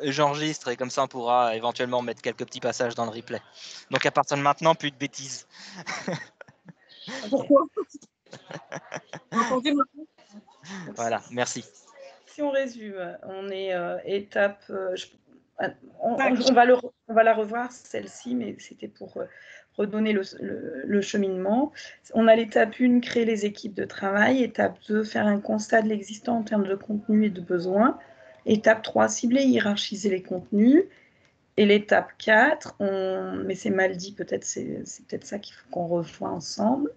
j'enregistre et comme ça on pourra éventuellement mettre quelques petits passages dans le replay. Donc à partir de maintenant, plus de bêtises. Pourquoi? Entendu maintenant. Voilà, merci. Si on résume, on est étape. On va la revoir, celle-ci, mais c'était pour redonner le cheminement. On a l'étape 1, créer les équipes de travail. Étape 2, faire un constat de l'existant en termes de contenu et de besoins. Étape 3, cibler et hiérarchiser les contenus. Et l'étape 4, mais c'est mal dit, peut-être c'est peut-être ça qu'il faut qu'on revoie ensemble.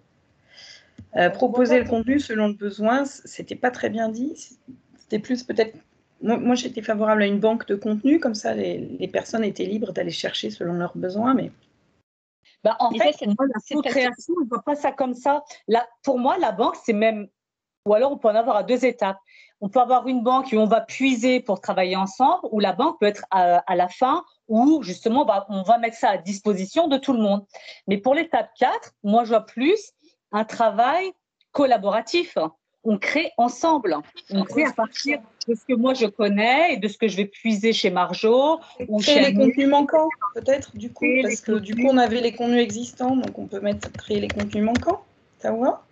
Proposer le contenu selon le besoin, c'était pas très bien dit. C'était plus peut-être. Moi, j'étais favorable à une banque de contenu, comme ça les personnes étaient libres d'aller chercher selon leurs besoins. Mais en fait, moi, la co-création, je ne vois pas ça comme ça. Là, pour moi, la banque, c'est même. Ou alors, on peut en avoir à 2 étapes. On peut avoir une banque où on va puiser pour travailler ensemble, ou la banque peut être à la fin, où justement, on va mettre ça à disposition de tout le monde. Mais pour l'étape 4, moi, je vois plus un travail collaboratif. On crée ensemble. On crée à partir de ce que moi je connais et de ce que je vais puiser chez Marjo. Créer les contenus manquants, peut-être, du coup, parce que du coup, on avait les contenus existants, donc on peut créer les contenus manquants. Ça vous va?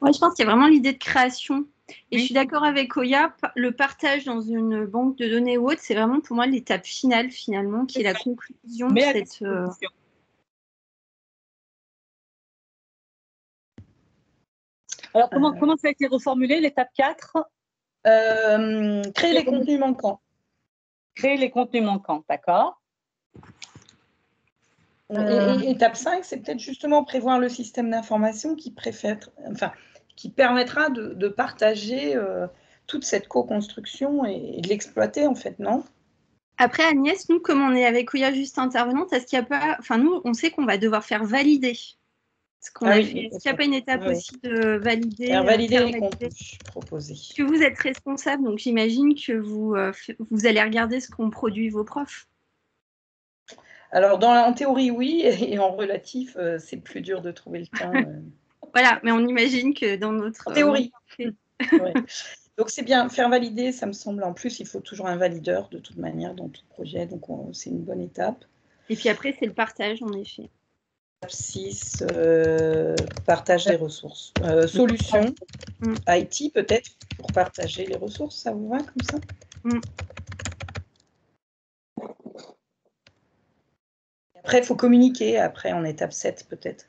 Oui, je pense qu'il y a vraiment l'idée de création. Et je suis d'accord avec Oya, le partage dans une banque de données ou autre, c'est vraiment pour moi l'étape finale, finalement, qui est la conclusion de cette. Alors, comment ça a été reformulé, l'étape 4? Créer les contenus manquants. Créer les contenus manquants, d'accord. Et étape 5, c'est peut-être justement prévoir le système d'information qui permettra de partager toute cette co-construction et de l'exploiter, en fait, non? Après, Agnès, nous, comme on est avec Oya juste intervenante, est-ce qu'il n'y a pas. Enfin, nous, on sait qu'on va devoir faire valider ce qu'on a fait. Est-ce qu'il n'y a pas une étape aussi de valider valider les contenus proposés. Que vous êtes responsable, donc j'imagine que vous allez regarder ce qu'ont produit vos profs. Alors, en théorie, oui, et en relatif, c'est plus dur de trouver le temps. Voilà, mais on imagine que dans notre… En théorie. Ouais. Donc, c'est bien, faire valider, ça me semble. En plus, il faut toujours un valideur, de toute manière, dans tout projet. Donc, c'est une bonne étape. Et puis après, c'est le partage, en effet. Étape 6, partage des ressources. Solution, IT, peut-être, pour partager les ressources. Ça vous va, comme ça? Après, il faut communiquer, après, en étape 7, peut-être.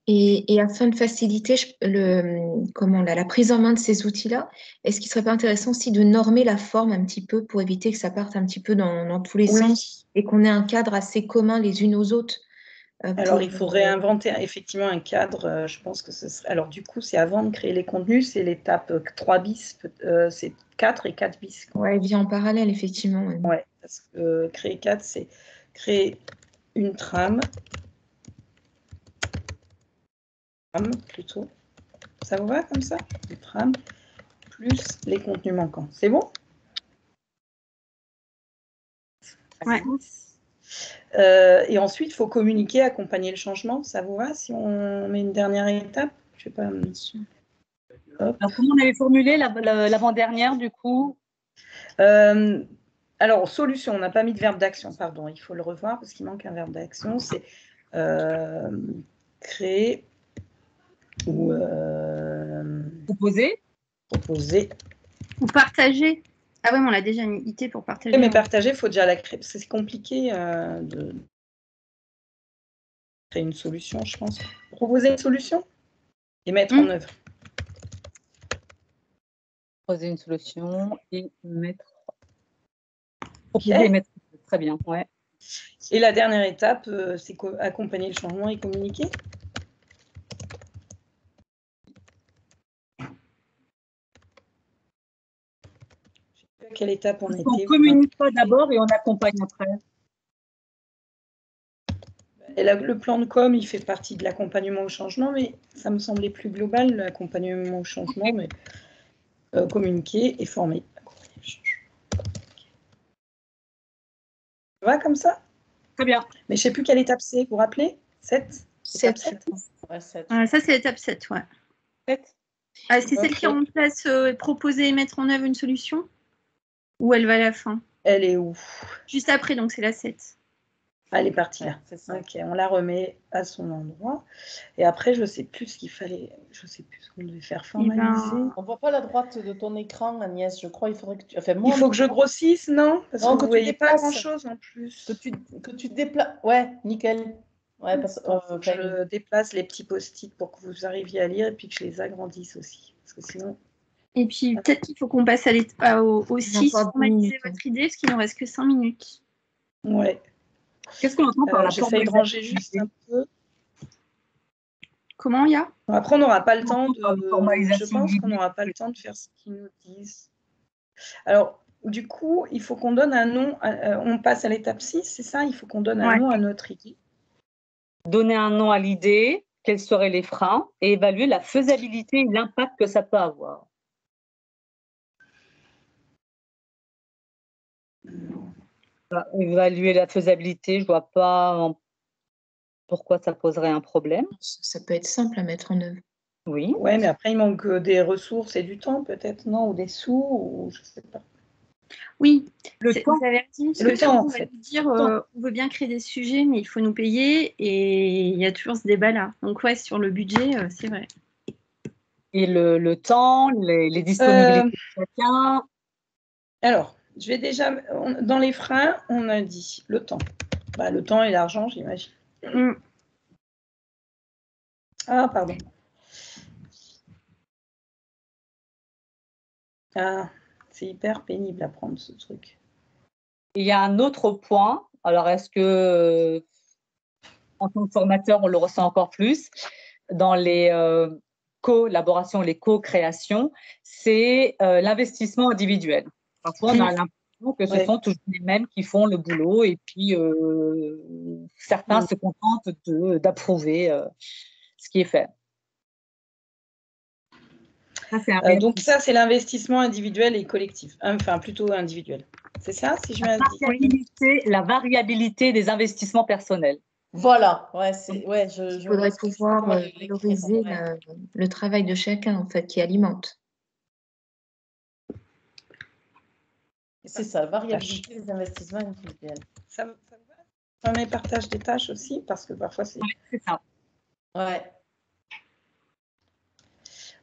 Et afin de faciliter la prise en main de ces outils-là, est-ce qu'il ne serait pas intéressant aussi de normer la forme un petit peu pour éviter que ça parte un petit peu dans tous les sens et qu'on ait un cadre assez commun les unes aux autres? Alors, il faudrait inventer effectivement un cadre. Je pense que ce serait… Alors, du coup, c'est avant de créer les contenus, c'est l'étape 3 bis, c'est 4 et 4 bis. Oui, elle vient en parallèle, effectivement. Oui, parce que créer 4, c'est créer une trame. Plutôt. Ça vous va comme ça? Une trame plus les contenus manquants. C'est bon? Ouais. Et ensuite, il faut communiquer, accompagner le changement. Ça vous va si on met une dernière étape? Je sais pas. Alors, comment on avait formulé l'avant-dernière, du coup? Alors, solution, on n'a pas mis de verbe d'action, pardon. Il faut le revoir parce qu'il manque un verbe d'action. C'est créer ou proposer. Ou partager. Ah oui, mais on l'a déjà mis IT pour partager. Mais partager, il faut déjà la créer. C'est compliqué de créer une solution, je pense. Proposer une solution et mettre en œuvre. Proposer une solution et mettre. Proposer et mettre. Très bien, ouais. Et la dernière étape, c'est accompagner le changement et communiquer. À quelle étape on était? On ne communique pas d'abord et on accompagne après. Et le plan de com, il fait partie de l'accompagnement au changement, mais ça me semblait plus global, l'accompagnement au changement, mais communiquer et former. Ça va comme ça? Très bien. Mais je ne sais plus quelle étape c'est, vous vous rappelez? 7? 7. Ouais, ça, c'est l'étape 7, ouais. 7. C'est celle qui remplace proposer et mettre en œuvre une solution? Ou elle va à la fin? Elle est où? Juste après, donc c'est la 7. Elle est partie là. C'est ça. Ok, on la remet à son endroit. Et après, je sais plus ce qu'il fallait. Je sais plus ce qu'on devait faire formaliser. On voit pas la droite de ton écran, Agnès. Je crois il faudrait que tu. Enfin, Il faut que je grossisse, non? Parce Non, que vous voyez pas grand-chose en plus. Que tu te déplaces. Ouais, nickel. Ouais, parce je déplace les petits post-it pour que vous arriviez à lire et puis que je les agrandisse aussi. Parce que sinon. Et puis peut-être qu'il faut qu'on passe au 6, formaliser votre idée, parce qu'il ne nous reste que 5 minutes. Ouais. Qu'est-ce qu'on entend par la j'essaie de ranger juste un peu. Comment, Ya? Après, on n'aura pas le temps de. Je pense qu'on n'aura pas le temps de faire ce qu'ils nous disent. Alors, du coup, il faut qu'on donne un nom. On passe à l'étape 6, c'est ça? Il faut qu'on donne un nom à notre idée. Donner un nom à l'idée, quels seraient les freins, et évaluer la faisabilité et l'impact que ça peut avoir. Évaluer la faisabilité, je ne vois pas pourquoi ça poserait un problème. Ça peut être simple à mettre en œuvre. Oui. Ouais, mais après, il manque des ressources et du temps, peut-être, non? Ou des sous, ou je ne sais pas. Oui, le temps. Vous avez dit, le temps, on va nous dire, on veut bien créer des sujets, mais il faut nous payer, et il y a toujours ce débat-là. Donc, ouais, sur le budget, c'est vrai. Et le temps, les disponibilités de chacun. Alors, je vais déjà, dans les freins, on a dit le temps. Le temps et l'argent, j'imagine. Ah, pardon. Ah, c'est hyper pénible à prendre ce truc. Il y a un autre point. Alors, est-ce que, en tant que formateur, on le ressent encore plus dans les collaborations, les co-créations, c'est l'investissement individuel. Parfois, on a l'impression que ce sont toujours les mêmes qui font le boulot et puis certains se contentent d'approuver ce qui est fait. Donc ça, c'est l'investissement individuel et collectif. Enfin, plutôt individuel. C'est ça, si je m'indique. La variabilité des investissements personnels. Voilà. Il faudrait pouvoir valoriser le travail de chacun, en fait, qui alimente. C'est ça, la variabilité des investissements individuels. Ça va? On met partage des tâches aussi, parce que parfois c'est... Oui, c'est ça. Ouais.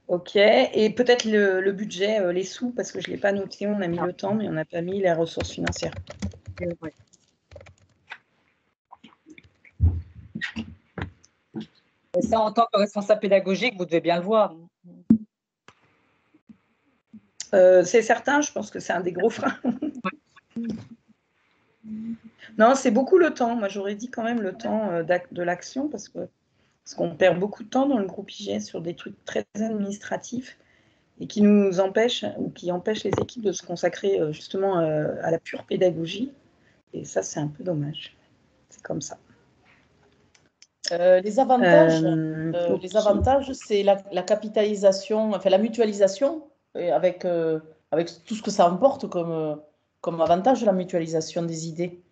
Ok, et peut-être le budget, les sous, parce que je ne l'ai pas noté, on a mis le temps, mais on n'a pas mis les ressources financières. Ouais. Et ça, en tant que responsable pédagogique, vous devez bien le voir. C'est certain, je pense que c'est un des gros freins. Non, c'est beaucoup le temps. Moi, j'aurais dit quand même le temps de l'action, parce qu'on perd beaucoup de temps dans le groupe IGS sur des trucs très administratifs et qui nous empêchent, ou qui empêchent les équipes de se consacrer justement à la pure pédagogie. Et ça, c'est un peu dommage. C'est comme ça. Les avantages, c'est la capitalisation, enfin la mutualisation, avec tout ce que ça emporte comme avantage de la mutualisation des idées.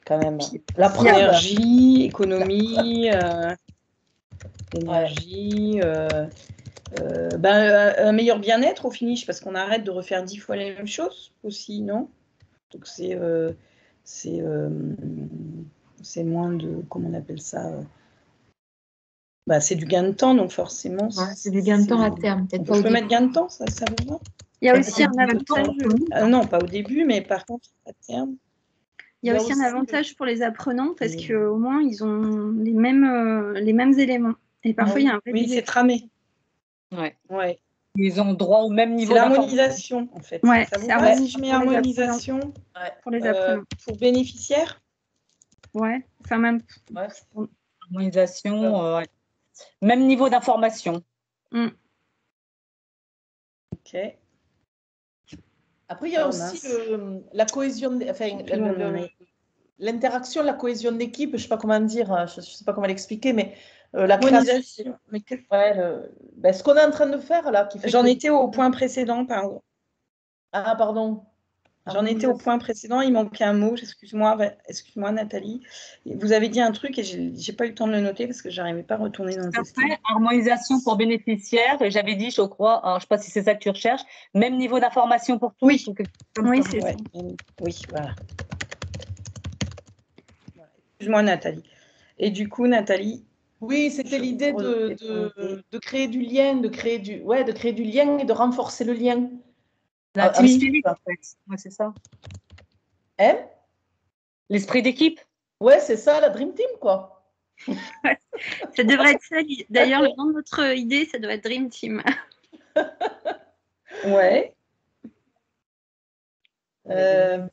Quand même. La énergie, économie, énergie, un meilleur bien-être au finish, parce qu'on arrête de refaire 10 fois les mêmes choses aussi, non? Donc c'est moins de, comment on appelle ça, c'est du gain de temps, donc forcément. C'est du gain de temps à terme. Je peux mettre gain de temps, ça vous va? Il y a aussi un avantage. Non, pas au début, mais par contre, à terme. Il y a aussi un avantage pour les apprenants, parce qu'au moins, ils ont les mêmes éléments. Et parfois, il y a un vrai c'est tramé. Ouais. Ils ont droit au même niveau d'harmonisation, en fait. Ouais, ça vous va si je mets harmonisation pour les apprenants. Pour bénéficiaires? Ouais, enfin même. Harmonisation, même niveau d'information. Ok. Après, il y a aussi la cohésion, l'interaction, la cohésion d'équipe, je ne sais pas comment dire, je ne sais pas comment l'expliquer, mais la création. Ce qu'on est en train de faire là. J'en étais au point précédent, pardon. Ah, pardon. J'en étais au point précédent, il manquait un mot. Excuse-moi, Nathalie. Vous avez dit un truc et j'ai pas eu le temps de le noter parce que j'arrivais pas à retourner dans le texte. Après, harmonisation pour bénéficiaires. J'avais dit, je crois, alors, je sais pas si c'est ça que tu recherches, même niveau d'information pour tous. Oui, oui, c'est ça. Oui, voilà. Excuse-moi, Nathalie. Et du coup, Nathalie. Oui, c'était l'idée de créer du lien, de créer du lien et de renforcer le lien. La team spirit, en fait. Ouais, c'est ça. Hein? L'esprit d'équipe. Ouais, c'est ça, la Dream Team, quoi. Ça devrait être ça. D'ailleurs, le nom de notre idée, ça doit être Dream Team. Ouais. Moi,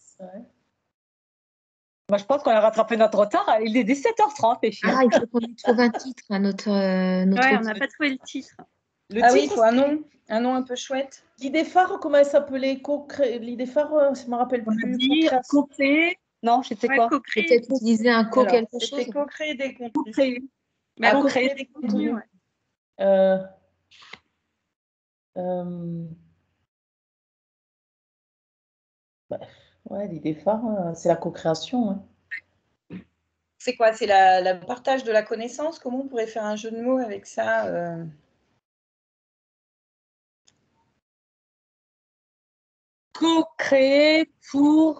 je pense qu'on a rattrapé notre retard. Il est 17h30, les filles. Ah, il faut qu'on y trouve un titre à notre. Ouais, on n'a pas trouvé le titre. Le titre, oui, il faut un nom un peu chouette. L'idée phare, comment elle s'appelait? L'idée phare, je ne me rappelle plus. Co-créer. Non, c'était quoi? Peut-être utiliser un quelque chose. C'était co-créer des contenus. Co-créer des contenus. Ouais, l'idée phare, c'est la co-création. Hein. C'est quoi? C'est le partage de la connaissance? Comment on pourrait faire un jeu de mots avec ça? Co-créer pour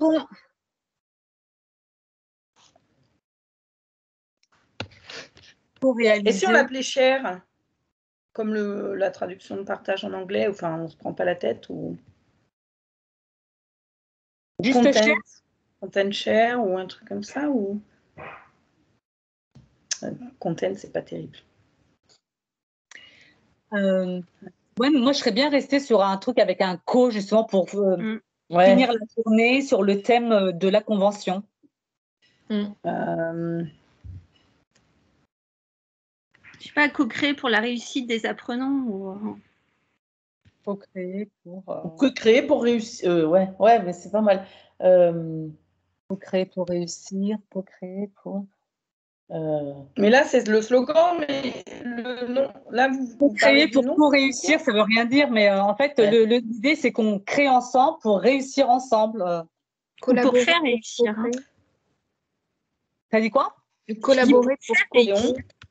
réaliser. Et si on l'appelait share, comme la traduction de partage en anglais, enfin on se prend pas la tête, ou juste content share ou un truc comme ça, ou content, c'est pas terrible. Ouais, moi je serais bien restée sur un truc avec un co justement pour finir la journée sur le thème de la convention. Je sais pas, co-créer pour la réussite des apprenants ou co-créer pour co-créer pour réussir. Ouais, mais c'est pas mal. Co-créer pour réussir, co-créer pour. Mais là, c'est le slogan, mais le nom. Là, vous créer pour réussir, ça veut rien dire, mais en fait, l'idée, c'est qu'on crée ensemble pour réussir ensemble. Pour faire réussir. Hein. T'as dit quoi? Collaborer pour co-créer.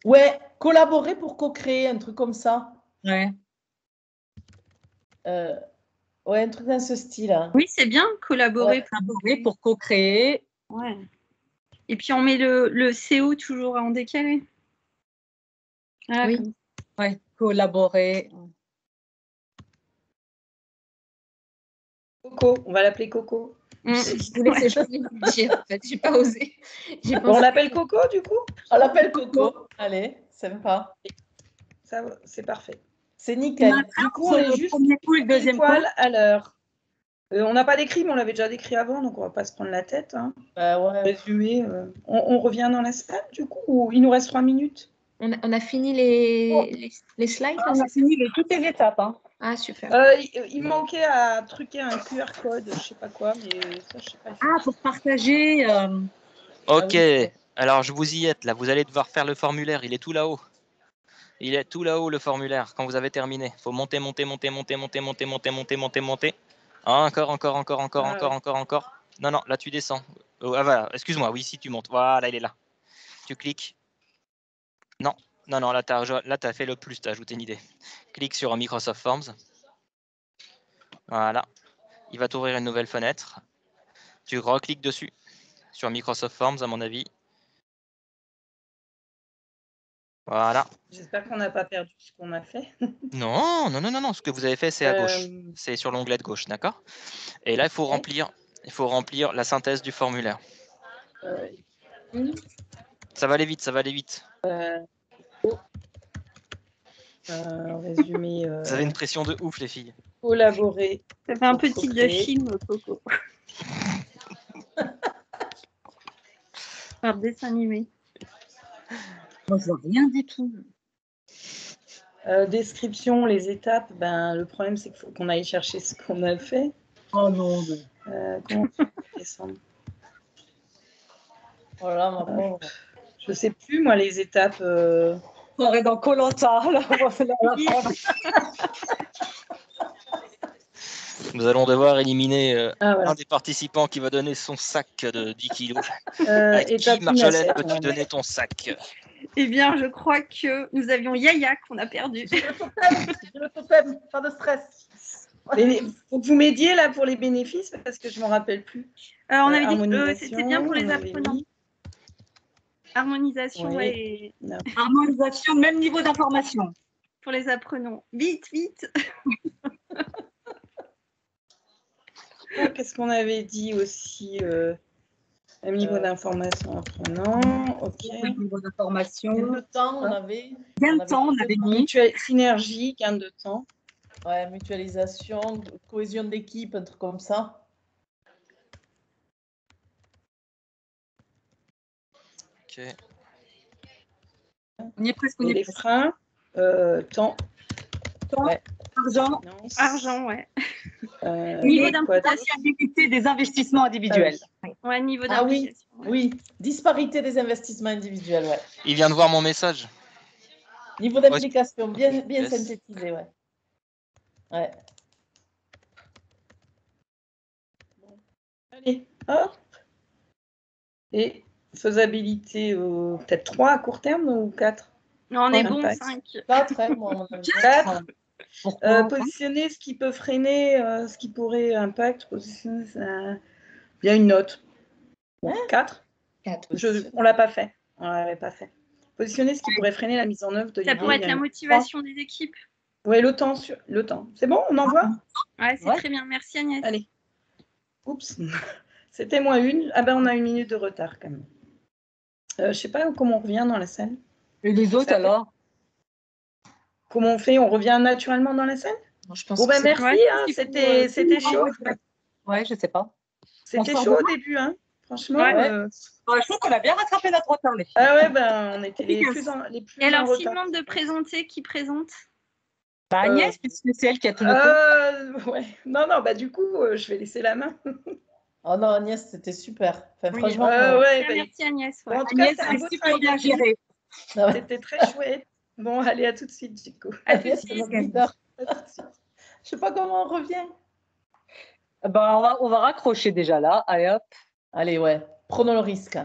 Ouais, collaborer pour co-créer, un truc comme ça. Ouais. Ouais, un truc dans ce style. Hein. Oui, c'est bien, collaborer pour co-créer. Ouais. Et puis on met le CO toujours en décalé. Ah, oui. Ouais, collaborer. Coco, on va l'appeler Coco. Je voulais que je dire, en fait, j'ai pas osé. On l'appelle Coco du coup? On l'appelle Coco. Allez, sympa. Ça, c'est parfait. C'est nickel. Du coup, on est juste le deuxième poil à l'heure. On n'a pas décrit, mais on l'avait déjà décrit avant, donc on va pas se prendre la tête. Hein. Ouais. Résumé. On revient dans la salle du coup, ou il nous reste 3 minutes? On a fini les slides. On a fini toutes les étapes. Hein. Ah, super. Il manquait à truquer un QR code, je sais pas quoi, mais ça, je sais pas. Pour partager. Ok, alors je vous y êtes là, vous allez devoir faire le formulaire, il est tout là-haut. Il est tout là-haut le formulaire, quand vous avez terminé. Il faut monter. Encore. Non, là tu descends. Voilà, excuse-moi, oui, si tu montes. Voilà, il est là. Tu cliques. Non, là tu as fait le plus, tu as ajouté une idée. Clique sur Microsoft Forms. Voilà. Il va t'ouvrir une nouvelle fenêtre. Tu recliques dessus, sur Microsoft Forms, à mon avis. Voilà. J'espère qu'on n'a pas perdu ce qu'on a fait. Non. Ce que vous avez fait, c'est à gauche. C'est sur l'onglet de gauche, d'accord? Et là, il faut remplir la synthèse du formulaire. Ça va aller vite. Résumé. Vous avez une pression de ouf, les filles. Collaborer. Ça fait un peu titre de film, Coco. Par dessin animé. Moi, je vois rien du tout. Description, les étapes. Le problème, c'est qu'il faut qu'on aille chercher ce qu'on a fait. Oh non. Comment on peut descendre? Voilà, ma pauvre. Je sais plus, moi, les étapes. On est dans Koh-Lanta. Nous allons devoir éliminer voilà. un des participants qui va donner son sac de 10 kilos. Et Qui, Marjolaine, peux-tu donner ton sac? Eh bien, je crois que nous avions Yaya qu'on a perdu. J'ai le totem, pas de stress. Faut que vous m'aidiez là pour les bénéfices parce que je ne m'en rappelle plus. On avait dit que c'était bien pour les apprenants. Harmonisation, oui. ouais. Et... Harmonisation, même niveau d'information. Pour les apprenants. Vite, vite. Qu'est-ce qu'on avait dit aussi même niveau d'information apprenant. Ok. Niveau d'information. Gain de temps, on avait. Gain de temps, on avait mis. Synergie, gain de temps. Ouais, mutualisation, cohésion d'équipe, un truc comme ça. Ok. On y est presque. Les freins, temps. Ouais. Argent. Argent, ouais. Niveau d'implication des investissements individuels. Ouais, niveau d'implication. Oui, disparité des investissements individuels, ouais. Il vient de voir mon message. Niveau d'implication, bien synthétisé, ouais. Ouais. Bon. Allez, hop. Et faisabilité, peut-être 3 à court terme ou 4? Non, on est bon, 5. 4, hein, moi, mon avis. 4. Positionner ce qui peut freiner, ce qui pourrait impact, positionner, il y a une note. Bon, 4. On l'a pas fait. On l'avait pas fait. Positionner ce qui pourrait freiner la mise en œuvre de l'idée. Ça pourrait être la motivation des équipes. Oui, le temps. C'est bon, on envoie? Ouais, c'est très bien. Merci Agnès. Allez. Oups. C'était -1. Ah ben, on a 1 minute de retard quand même. Je sais pas comment on revient dans la salle. Et les autres alors? Comment on fait? On revient naturellement dans la salle? Je pense merci. Hein, c'était chaud. Ouais, je sais pas. C'était chaud au début, hein. Franchement. Je trouve qu'on a bien rattrapé notre retard, les filles. Ah ouais, ben on était les plus en Et alors, s'il demande de présenter, qui présente? Agnès, puisque c'est elle qui a tout noté. Ouais. Non, bah du coup, je vais laisser la main. Oh non, Agnès, c'était super. Enfin, Oui. franchement. Merci Agnès. Bon, en tout cas, Agnès, c'est un beau super bien géré. C'était très chouette. Bon, allez, à tout de suite, Chico. À tout de suite. Je sais pas comment on revient. Ben, on va raccrocher déjà là. Allez hop. Allez, ouais. Prenons le risque.